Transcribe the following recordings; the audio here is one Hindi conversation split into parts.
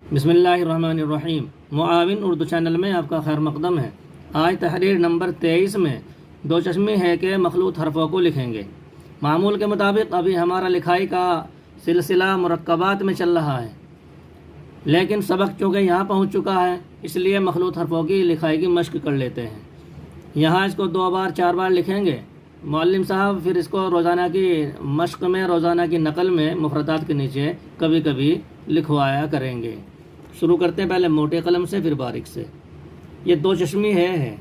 बिस्मिल्लाहिर्रहमानिर्रहीम। मुआविन उर्दू चैनल में आपका खैर मकदम है। आज तहरीर नंबर 23 में दो चश्मे है के मखलूत हरफों को लिखेंगे। मामूल के मुताबिक अभी हमारा लिखाई का सिलसिला मुरक्कबात में चल रहा है, लेकिन सबक चूँकि यहाँ पहुँच चुका है, इसलिए मखलूत हरफों की लिखाई की मश्क कर लेते हैं। यहाँ इसको 2 बार 4 बार लिखेंगे मौल्लिम साहब, फिर इसको रोज़ाना की मश्क में, रोज़ाना की नकल में मुफरदात के नीचे कभी कभी लिखवाया करेंगे। शुरू करते हैं पहले मोटे कलम से फिर बारीक से। ये दो चश्मी है।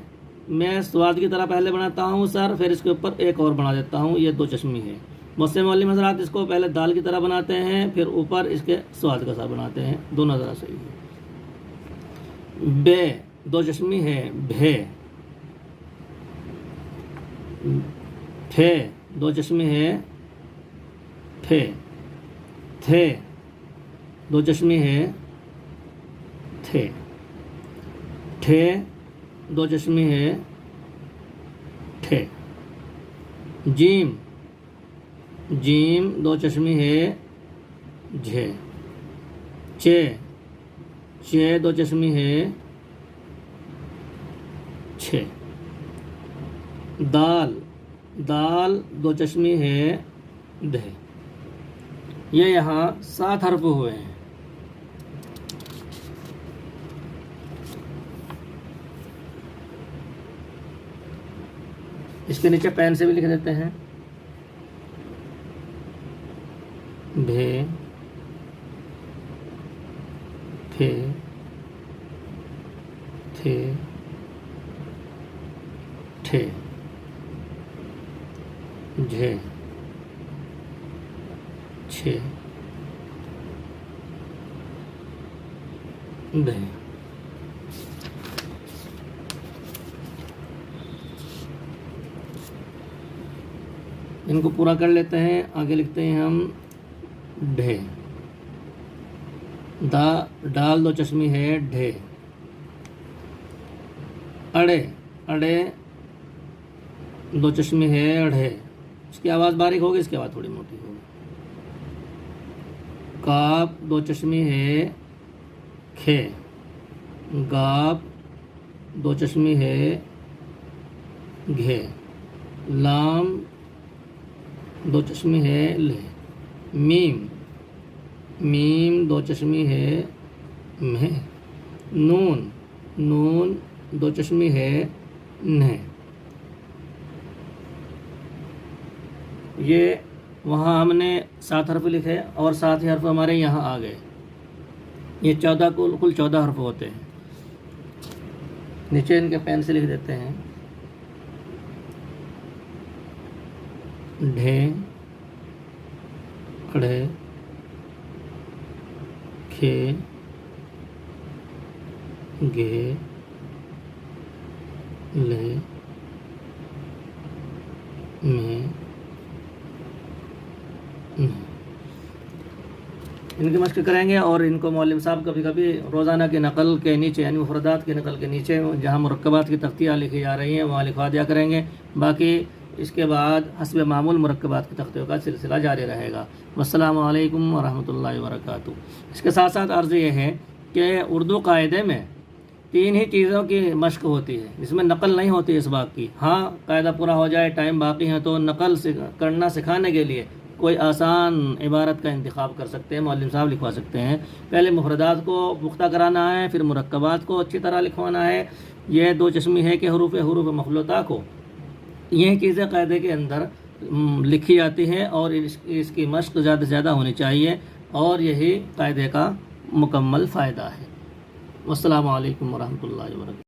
मैं स्वाद की तरह पहले बनाता हूँ सर, फिर इसके ऊपर एक और बना देता हूँ। ये दो चश्मी है। मुझसे मौलिम हज़रात इसको पहले दाल की तरह बनाते हैं, फिर ऊपर इसके स्वाद का सा बनाते हैं। दोनों ज़रा सही है। बे दो चश्मी है। भे फे दो चश्मी है। फे थे दो चश्मी है। थे ठे दो चश्मी है। ठे जीम जीम दो चश्मी है। झे चे चे दो चश्मी है। छे दाल दाल दो चश्मी है। धे। ये यहाँ 7 हर्फ हुए हैं। इसके नीचे पेन से भी लिख देते हैं। भे फे थे ठे झे छे धे। इनको पूरा कर लेते हैं। आगे लिखते हैं हम ढे। डाल दो चश्मी है। ढे अड़े अड़े दो चश्मी है। अढ़े। इसकी आवाज़ बारीक होगी, इसकी आवाज़ थोड़ी मोटी होगी। काप दो चश्मी है। खे गाप दो चश्मी है। घे लाम दो चश्मी है। ले मीम मीम दो चश्मी है। म्हे नून नून दो चश्मी है। न्हे। ये वहाँ हमने 7 हर्फ लिखे और 7 ही हर्फ हमारे यहाँ आ गए। ये 14 कुल 14 हर्फ होते हैं। नीचे इनके पेन से लिख देते हैं। ढे अढ़े खे गे ले में। इनकी मश्क करेंगे और इनको मौलिम साहब कभी कभी रोज़ाना की नकल के नीचे, यानी मुफरदात की नकल के नीचे जहाँ मुरक्कबात की तख्तियाँ लिखी जा रही हैं वहाँ लिखवा दिया करेंगे। बाकी इसके बाद हस्ब मामूल मुरक्कबात की तख्तियों का सिलसिला जारी रहेगा। वस्सलामु अलैकुम वरहमतुल्लाहि वबरकातुहू। इसके साथ साथ अर्ज़ ये है कि उर्दू कायदे में 3 ही चीज़ों की मश्क होती है, जिसमें नकल नहीं होती इस बात की। हाँ, कायदा पूरा हो जाए, टाइम बाकी है, तो नकल करना सिखाने के लिए कोई आसान इबारत का इंतखाब कर सकते हैं, मौलिम साहब लिखवा सकते हैं। पहले मुफरदात को पुख्ता कराना है, फिर मुरक्कबात को अच्छी तरह लिखवाना है। ये दो चश्मी है कि हरूफ मखलूता को, यह चीज़ें कायदे के अंदर लिखी जाती हैं और इसकी मश्क ज़्यादा से ज़्यादा होनी चाहिए, और यही कायदे का मुकम्मल फ़ायदा है। वस्सलामु अलैकुम वरहमतुल्लाहि वबरकातुहू।